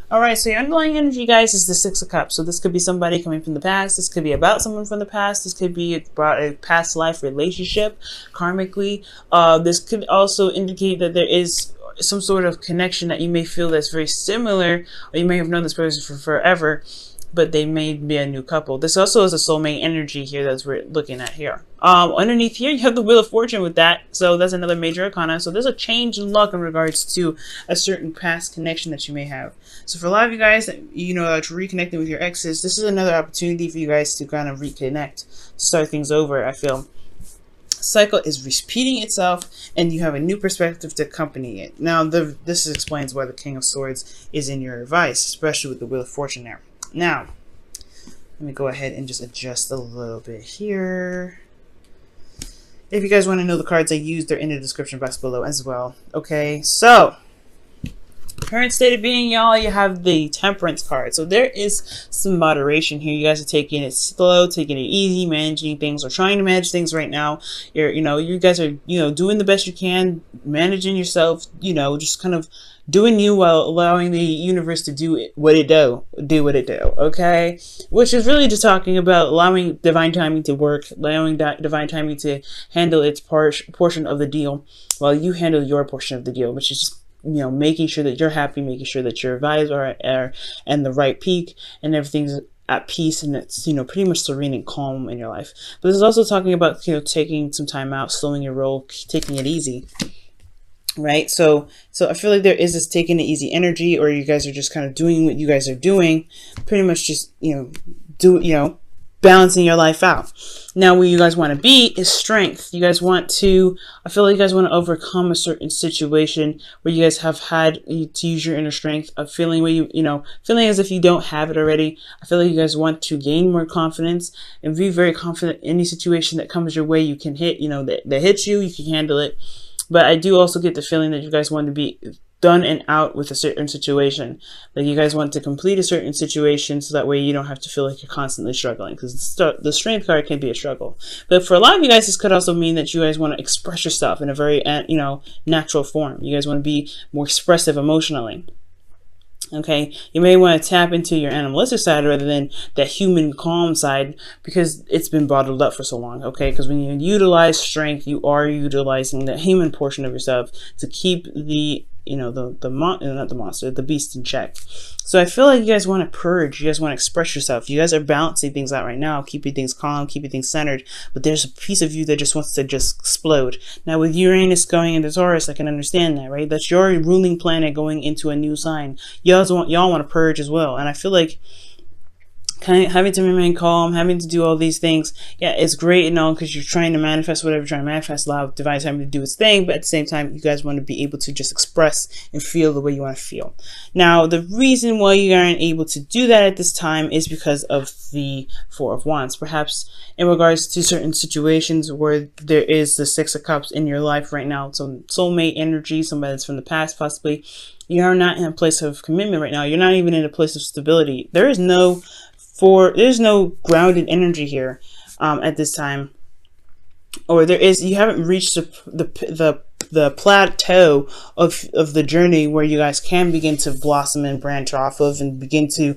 All right, so your underlying energy, guys, is the Six of Cups. So this could be somebody coming from the past. This could be about someone from the past. This could be about a past life relationship, karmically. This could also indicate that there is some sort of connection that you may feel that's very similar, or you may have known this person for forever, but they may be a new couple. This also is a soulmate energy here that we're looking at here. Underneath here, you have the Wheel of Fortune with that. So that's another major arcana. So there's a change in luck in regards to a certain past connection that you may have. So for a lot of you guys that, you know, are reconnecting with your exes, this is another opportunity for you guys to kind of reconnect, to start things over, I feel. Cycle is repeating itself, and you have a new perspective to accompany it. Now, this explains why the King of Swords is in your advice, especially with the Wheel of Fortune there. Now, let me go ahead and just adjust a little bit here. If you guys want to know the cards I used, they're in the description box below as well. Okay, so current state of being, y'all, you have the Temperance card. So there is some moderation here. You guys are taking it slow, taking it easy, managing things, or trying to manage things right now. You guys are, doing the best you can, managing yourself, just kind of doing you while allowing the universe to do what it do, okay? Which is really just talking about allowing divine timing to work, allowing that divine timing to handle its portion of the deal while you handle your portion of the deal, which is just, making sure that you're happy, making sure that your vibes are and the right peak and everything's at peace, and it's, pretty much serene and calm in your life. But this is also talking about, taking some time out, slowing your roll, taking it easy. Right, so I feel like there is this taking it easy energy, or you guys are just kind of doing what you guys are doing, pretty much just balancing your life out. Now, where you guys want to be is strength. You guys want to, I feel like you guys want to overcome a certain situation where you guys have had to use your inner strength, a feeling where feeling as if you don't have it already. I feel like you guys want to gain more confidence and be very confident in any situation that comes your way. You can hit, that hits you, you can handle it. But I do also get the feeling that you guys want to be done and out with a certain situation. Like you guys want to complete a certain situation so that way you don't have to feel like you're constantly struggling, because the strength card can be a struggle. But for a lot of you guys, this could also mean that you guys want to express yourself in a very, natural form. You guys want to be more expressive emotionally. Okay, you may want to tap into your animalistic side rather than that human calm side, because it's been bottled up for so long. Okay, because when you utilize strength, you are utilizing the human portion of yourself to keep the the beast in check. So I feel like you guys want to purge, you guys want to express yourself. You guys are balancing things out right now, keeping things calm, keeping things centered, but there's a piece of you that just wants to just explode. Now with Uranus going into Taurus, I can understand that, right? That's your ruling planet going into a new sign. Y'all want to purge as well. And I feel like kind of having to remain calm, having to do all these things, yeah, it's great and all, because you're trying to manifest whatever you're trying to manifest, allow divine time to do its thing, but at the same time, you guys want to be able to just express and feel the way you want to feel. Now, the reason why you aren't able to do that at this time is because of the Four of Wands. Perhaps in regards to certain situations where there is the Six of Cups in your life right now, so soulmate energy, somebody that's from the past possibly, you are not in a place of commitment right now. You're not even in a place of stability. There's no grounded energy here at this time, or you haven't reached the plateau of the journey where you guys can begin to blossom and branch off of and begin to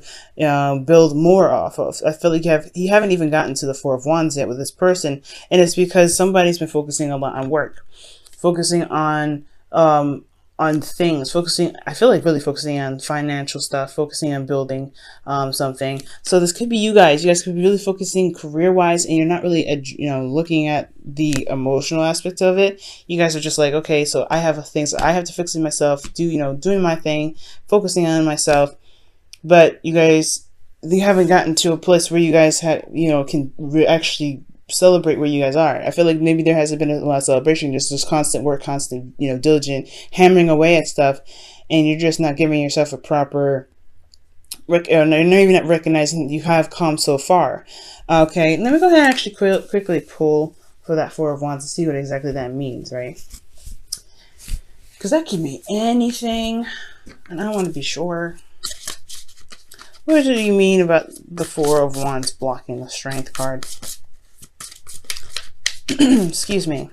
build more off of. I feel like you haven't even gotten to the Four of Wands yet with this person, and it's because somebody's been focusing a lot on work, focusing on things, I feel like really focusing on financial stuff, focusing on building something. So this could be you guys could be really focusing career-wise, and you're not really looking at the emotional aspect of it. You guys are just like, okay, so I have things I have to fix in myself, doing my thing, focusing on myself. But you haven't gotten to a place where you guys can actually celebrate where you guys are. I feel like maybe there hasn't been a lot of celebration, just constant work, constant, diligent, hammering away at stuff, and you're just not giving yourself a proper, or you're not even recognizing that you have come so far. Okay, let me go ahead and actually quickly pull for that Four of Wands to see what exactly that means, right? Because that could mean anything, and I want to be sure. What do you mean about the Four of Wands blocking the Strength card? Excuse me.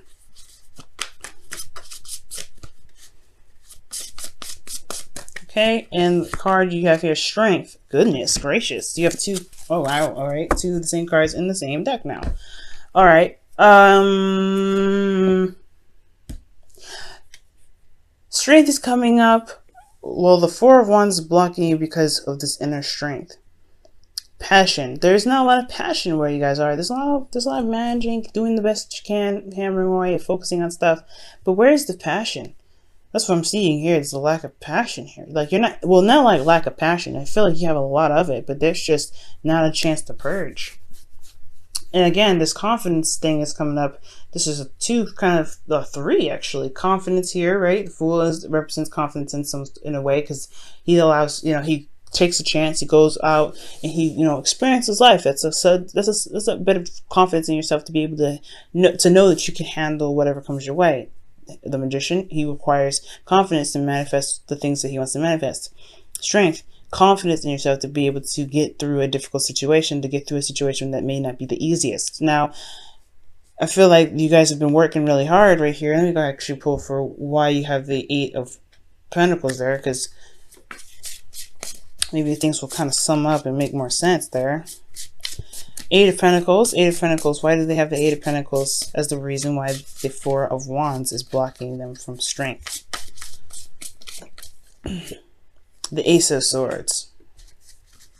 Okay, and the card you have here, Strength. Goodness gracious. You have two. Oh, wow. All right. Two of the same cards in the same deck now. All right. Strength is coming up. Well, the Four of Wands is blocking you because of this inner strength. Passion. There's not a lot of passion where you guys are. There's a lot of managing, doing the best you can, hammering away, focusing on stuff. But where's the passion? That's what I'm seeing here. There's a lack of passion here. Like you're not, well, not like lack of passion. I feel like you have a lot of it, but there's just not a chance to purge. And again, this confidence thing is coming up. This is a two, kind of a three actually. Confidence here, right? The Fool represents confidence in a way, because he allows, he takes a chance. He goes out and he, experiences life. That's a bit of confidence in yourself to be able to know that you can handle whatever comes your way. The Magician, he requires confidence to manifest the things that he wants to manifest. Strength, confidence in yourself to be able to get through a difficult situation, to get through a situation that may not be the easiest. Now, I feel like you guys have been working really hard right here. Let me go actually pull for why you have the Eight of Pentacles there, because maybe things will kind of sum up and make more sense there. Eight of Pentacles. Eight of Pentacles. Why do they have the Eight of Pentacles as the reason why the Four of Wands is blocking them from strength? The Ace of Swords.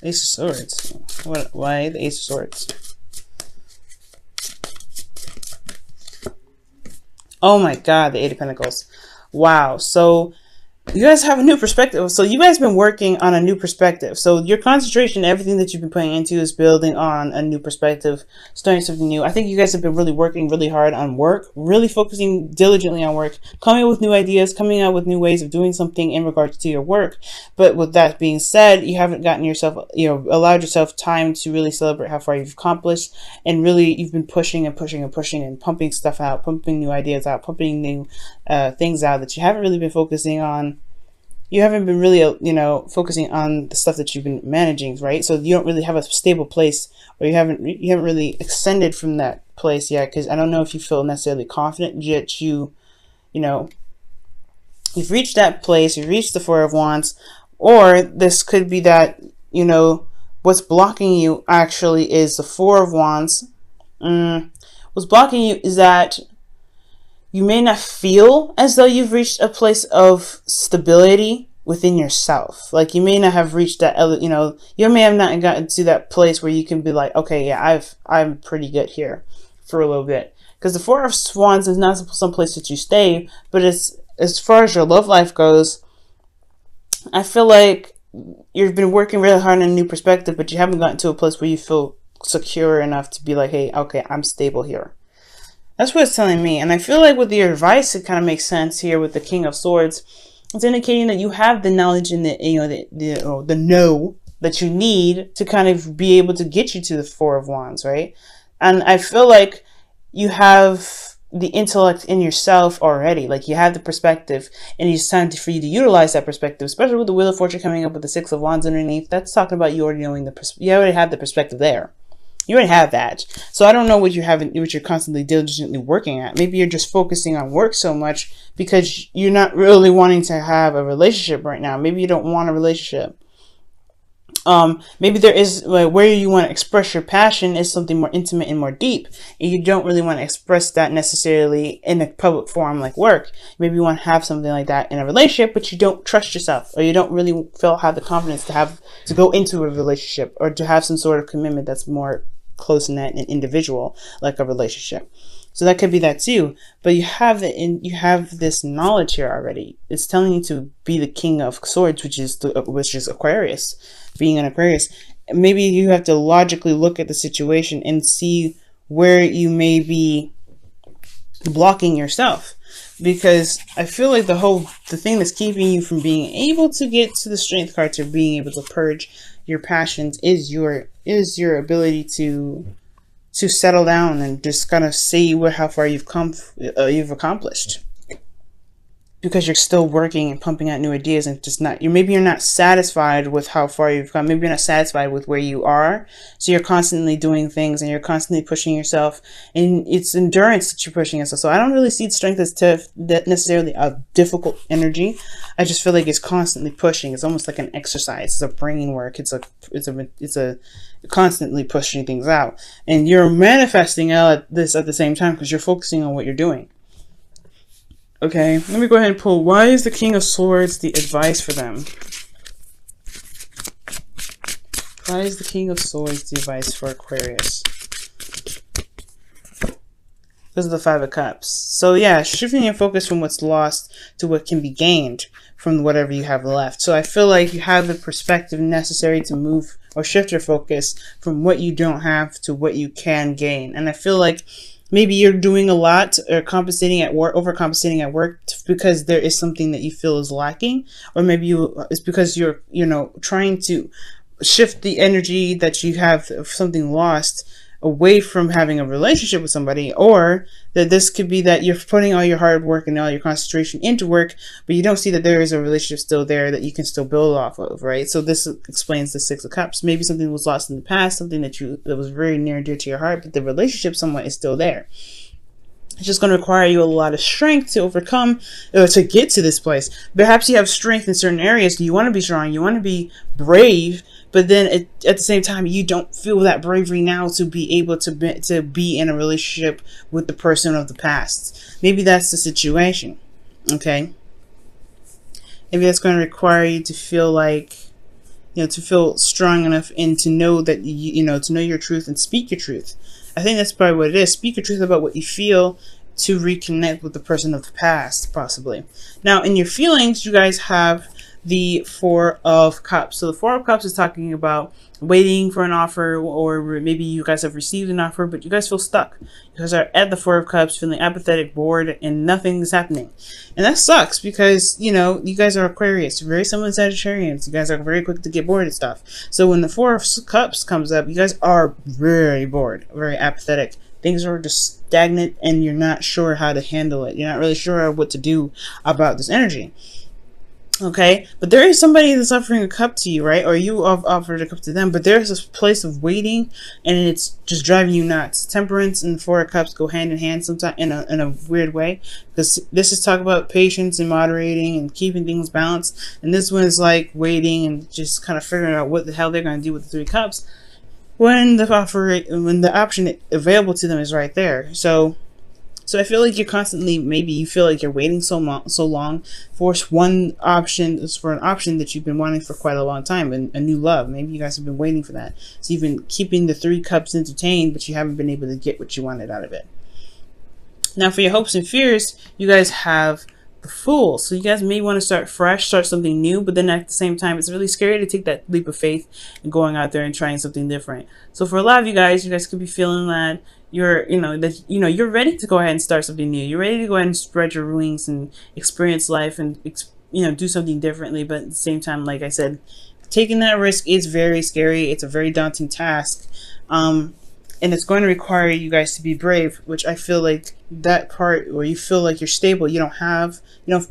Ace of Swords. Why the Ace of Swords? Oh my God, the Eight of Pentacles. Wow. So you guys have a new perspective. So you guys have been working on a new perspective. So your concentration, everything that you've been putting into is building on a new perspective, starting something new. I think you guys have been really working really hard on work, really focusing diligently on work, coming up with new ideas, coming out with new ways of doing something in regards to your work. But with that being said, you haven't gotten yourself, allowed yourself time to really celebrate how far you've accomplished. And really, you've been pushing and pushing and pushing and pumping stuff out, pumping new ideas out, pumping new things out that you haven't really been focusing on. You haven't been really, focusing on the stuff that you've been managing, right? So you don't really have a stable place, or you haven't really ascended from that place yet. Because I don't know if you feel necessarily confident yet. You've reached that place. You've reached the Four of Wands, or this could be that what's blocking you actually is the Four of Wands. What's blocking you is that you may not feel as though you've reached a place of stability within yourself. Like you may not have reached that, you may have not gotten to that place where you can be like, okay, yeah, I'm pretty good here for a little bit. Because the Four of Wands is not some place that you stay, but it's, as far as your love life goes, I feel like you've been working really hard on a new perspective, but you haven't gotten to a place where you feel secure enough to be like, hey, okay, I'm stable here. That's what it's telling me. And I feel like with your advice, it kind of makes sense here with the King of Swords. It's indicating that you have the knowledge and the know that you need to kind of be able to get you to the Four of Wands, right? And I feel like you have the intellect in yourself already. Like you have the perspective, and it's time for you to utilize that perspective, especially with the Wheel of Fortune coming up with the Six of Wands underneath. That's talking about you already knowing you already have the perspective there. You already have that. So I don't know what you're constantly diligently working at. Maybe you're just focusing on work so much because you're not really wanting to have a relationship right now. Maybe you don't want a relationship. Maybe there is where you want to express your passion is something more intimate and more deep, and you don't really want to express that necessarily in a public forum like work. Maybe you want to have something like that in a relationship, but you don't trust yourself, or you don't really have the confidence to go into a relationship, or to have some sort of commitment that's more close knit and individual, like a relationship. So that could be that too. But you have this knowledge here already. It's telling you to be the King of Swords, which is Aquarius. Being an Aquarius, maybe you have to logically look at the situation and see where you may be blocking yourself. Because I feel like the thing that's keeping you from being able to get to the Strength card, to being able to purge your passions, is your ability to settle down and just kind of see how far you've come, you've accomplished. because you're still working and pumping out new ideas, and just not, you're not satisfied with how far you've come. Maybe you're not satisfied with where you are. So you're constantly doing things and you're constantly pushing yourself, and it's endurance that you're pushing yourself. So I don't really see strength as that necessarily a difficult energy. I just feel like it's constantly pushing. It's almost like an exercise. It's a brain work. It's a constantly pushing things out, and you're manifesting out this at the same time because you're focusing on what you're doing. Okay, let me go ahead and pull. Why is the King of Swords the advice for them? Why is the King of Swords the advice for Aquarius? Because of the Five of Cups. So yeah, shifting your focus from what's lost to what can be gained from whatever you have left. So I feel like you have the perspective necessary to move or shift your focus from what you don't have to what you can gain. And I feel like maybe you're doing a lot or compensating at work, overcompensating at work because there is something that you feel is lacking, or maybe it's because you're, trying to shift the energy that you have of something lost away from having a relationship with somebody, or that this could be that you're putting all your hard work and all your concentration into work, but you don't see that there is a relationship still there that you can still build off of, right? So this explains the Six of Cups. Maybe something was lost in the past, something that was very near and dear to your heart, but the relationship somewhat is still there. It's just going to require you a lot of strength to overcome, to get to this place. Perhaps you have strength in certain areas. You want to be strong. You want to be brave. But then at the same time, you don't feel that bravery now to be able to be in a relationship with the person of the past. Maybe that's the situation. Okay. Maybe that's going to require you to feel like, to feel strong enough and to know that, to know your truth and speak your truth. I think that's probably what it is. Speak your truth about what you feel to reconnect with the person of the past, possibly. Now, in your feelings, you guys have the Four of Cups. So the Four of Cups is talking about waiting for an offer, or maybe you guys have received an offer, but you guys feel stuck. You guys are at the Four of Cups, feeling apathetic, bored, and nothing is happening. And that sucks because, you guys are Aquarius, very similar to Sagittarians. You guys are very quick to get bored and stuff. So when the Four of Cups comes up, you guys are very bored, very apathetic. Things are just stagnant and you're not sure how to handle it. You're not really sure what to do about this energy. Okay, but there is somebody that's offering a cup to you, right? Or you have offered a cup to them, but there's this place of waiting and it's just driving you nuts. Temperance and Four of Cups go hand in hand sometimes in a weird way, because this is talk about patience and moderating and keeping things balanced, and this one is like waiting and just kind of figuring out what the hell they're going to do with the Three Cups when the option available to them is right there. So I feel like you're constantly, maybe you feel like you're waiting so long for an option that you've been wanting for quite a long time, and a new love. Maybe you guys have been waiting for that. So you've been keeping the Three Cups entertained, but you haven't been able to get what you wanted out of it. Now for your hopes and fears, you guys have the Fool. So you guys may want to start fresh, start something new, but then at the same time, it's really scary to take that leap of faith and going out there and trying something different. So for a lot of you guys could be feeling that you're ready to go ahead and start something new. You're ready to go ahead and spread your wings and experience life and do something differently. But at the same time, like I said, taking that risk is very scary. It's a very daunting task. And it's going to require you guys to be brave, which I feel like that part where you feel like you're stable, I don't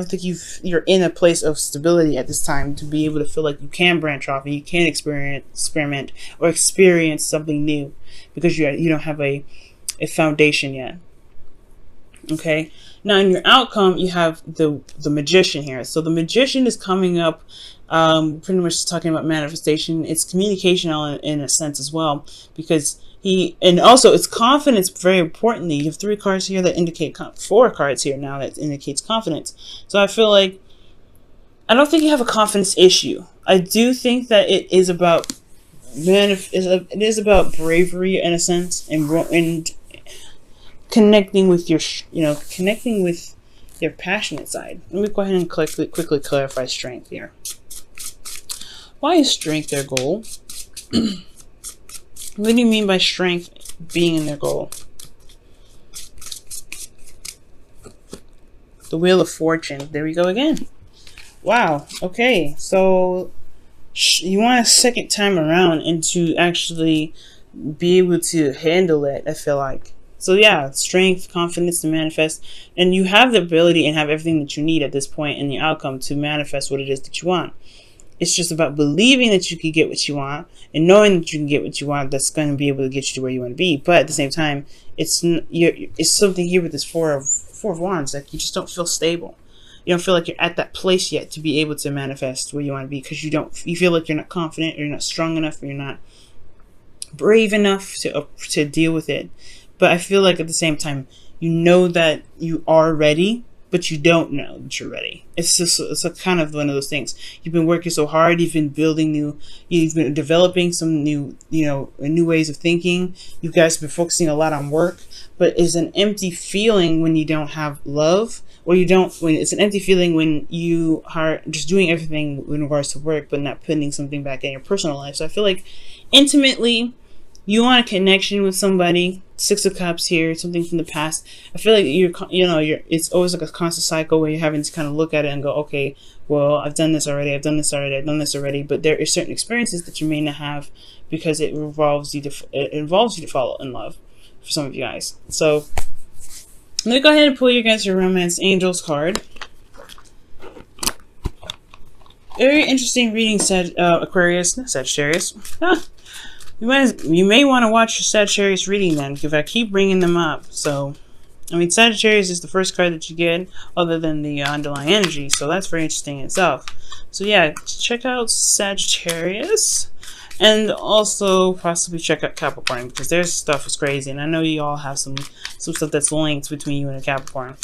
think you're in a place of stability at this time to be able to feel like you can branch off and you can experiment or experience something new, because you don't have a foundation yet. Okay. Now in your outcome, you have the Magician here. So the Magician is coming up, pretty much talking about manifestation. It's communication in a sense as well, because and also it's confidence. Very importantly, you have 3 cards here that indicate 4 cards here now that indicates confidence. So I feel like I don't think you have a confidence issue. I do think that it is about bravery in a sense, and connecting with your passionate side. Let me go ahead and quickly clarify strength here. Why is strength their goal? What do you mean by strength being in their goal? The Wheel of Fortune. There we go again. Wow. Okay. So you want a second time around and to actually be able to handle it, I feel like. So yeah, strength, confidence to manifest, and you have the ability and have everything that you need at this point in the outcome to manifest what it is that you want. It's just about believing that you can get what you want and knowing that you can get what you want. That's going to be able to get you to where you want to be. But at the same time, it's something here with this four of wands. Like, you just don't feel stable. You don't feel like you're at that place yet to be able to manifest where you want to be, because you feel like you're not confident, or you're not strong enough, or you're not brave enough to deal with it. But I feel like at the same time, you know that you are ready, but you don't know that you're ready. It's a kind of one of those things. You've been working so hard. You've been you've been developing some new ways of thinking. You guys have been focusing a lot on work, but it's an empty feeling when you don't have love, or when it's an empty feeling when you are just doing everything in regards to work, but not putting something back in your personal life. So I feel like intimately, you want a connection with somebody. Six of Cups here, something from the past. I feel like it's always like a constant cycle where you're having to kind of look at it and go, okay, well, I've done this already, but there are certain experiences that you may not have, because it involves you to fall in love for some of you guys. So let me go ahead and pull you guys your Romance Angels card. Very interesting reading, Aquarius, not Sagittarius. You may want to watch your Sagittarius reading then, because I keep bringing them up. So, I mean, Sagittarius is the first card that you get, other than the underlying energy. So that's very interesting in itself. So yeah, check out Sagittarius, and also possibly check out Capricorn, because their stuff is crazy. And I know you all have some stuff that's linked between you and a Capricorn.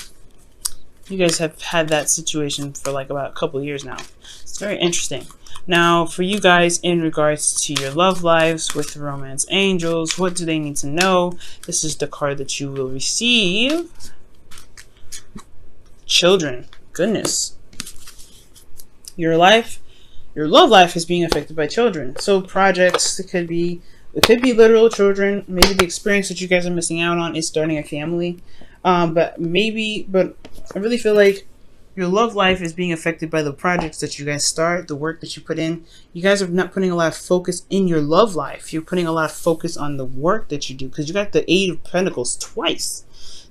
You guys have had that situation for like about a couple of years now. It's very interesting. Now, for you guys, in regards to your love lives with the Romance Angels, what do they need to know? This is the card that you will receive. Children. Goodness. Your love life is being affected by children. So projects, it could be literal children. Maybe the experience that you guys are missing out on is starting a family. But I really feel like your love life is being affected by the projects that you guys start, the work that you put in. You guys are not putting a lot of focus in your love life. You're putting a lot of focus on the work that you do, because you got the Eight of Pentacles twice.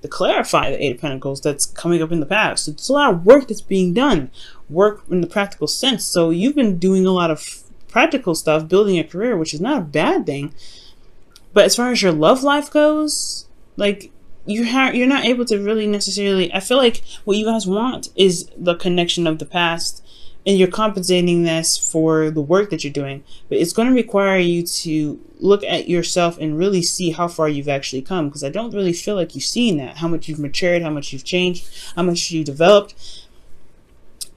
To clarify the Eight of Pentacles that's coming up in the past. So it's a lot of work that's being done. Work in the practical sense. So you've been doing a lot of practical stuff, building a career, which is not a bad thing. But as far as your love life goes, like, you're not able to really necessarily, I feel like what you guys want is the connection of the past, and you're compensating this for the work that you're doing. But it's going to require you to look at yourself and really see how far you've actually come, because I don't really feel like you've seen that, how much you've matured, how much you've changed, how much you've developed,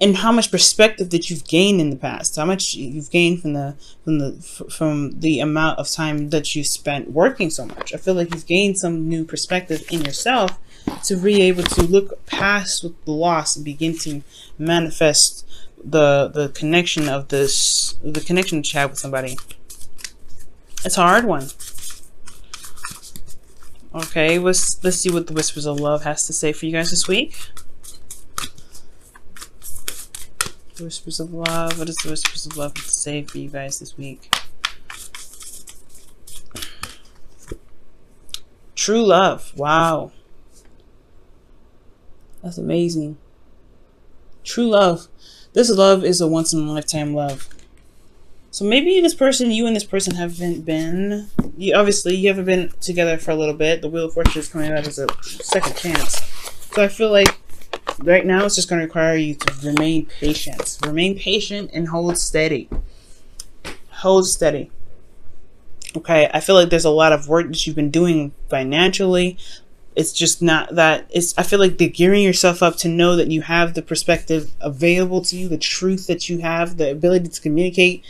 and how much perspective that you've gained in the past, how much you've gained from the amount of time that you spent working so much. I feel like you've gained some new perspective in yourself to be able to look past the loss and begin to manifest the connection of the connection that you have with somebody. It's a hard one. Okay, let's see what the Whispers of Love has to say for you guys this week. Whispers of Love. What does the Whispers of Love have to say for you guys this week? True love. Wow. That's amazing. True love. This love is a once-in-a-lifetime love. So maybe this person, you and this person haven't been... Obviously, you haven't been together for a little bit. The Wheel of Fortune is coming out as a second chance. So I feel like right now, it's just going to require you to remain patient. Remain patient and hold steady. Hold steady. Okay, I feel like there's a lot of work that you've been doing financially. It's just not that. I feel like they're gearing yourself up to know that you have the perspective available to you, the truth that you have, the ability to communicate.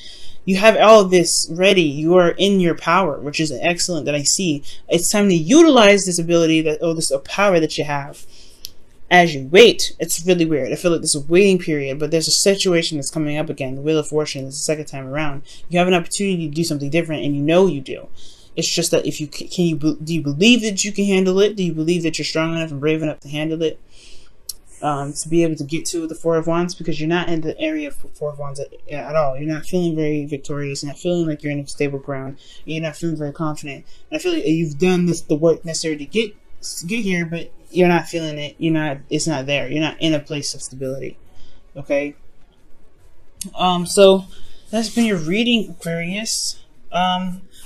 You have all of this ready. You are in your power, which is excellent that I see. It's time to utilize this ability, this power that you have. As you wait, it's really weird. I feel like there's a waiting period, but there's a situation that's coming up again. The Wheel of Fortune is the second time around. You have an opportunity to do something different, and you know you do. It's just that if you do you believe that you can handle it? Do you believe that you're strong enough and brave enough to handle it? To be able to get to the Four of Wands, because you're not in the area of Four of Wands at all. You're not feeling very victorious. You're not feeling like you're in a stable ground. You're not feeling very confident. And I feel like you've done the work necessary to get get here, but you're not feeling it. It's not there. You're not in a place of stability. Okay. So that's been your reading, Aquarius.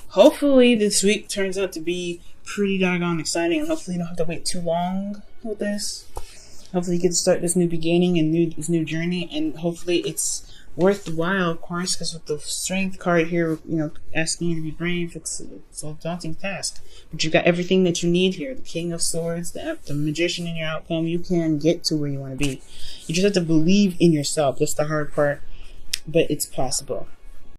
Hopefully this week turns out to be pretty doggone exciting, and hopefully you don't have to wait too long with this. Hopefully you get to start this new beginning and this new journey, and hopefully it's worthwhile, of course, because with the Strength card here, asking you to be brave, it's a daunting task. But you've got everything that you need here. The King of Swords, the Magician in your outcome. You can get to where you want to be. You just have to believe in yourself. That's the hard part, but it's possible.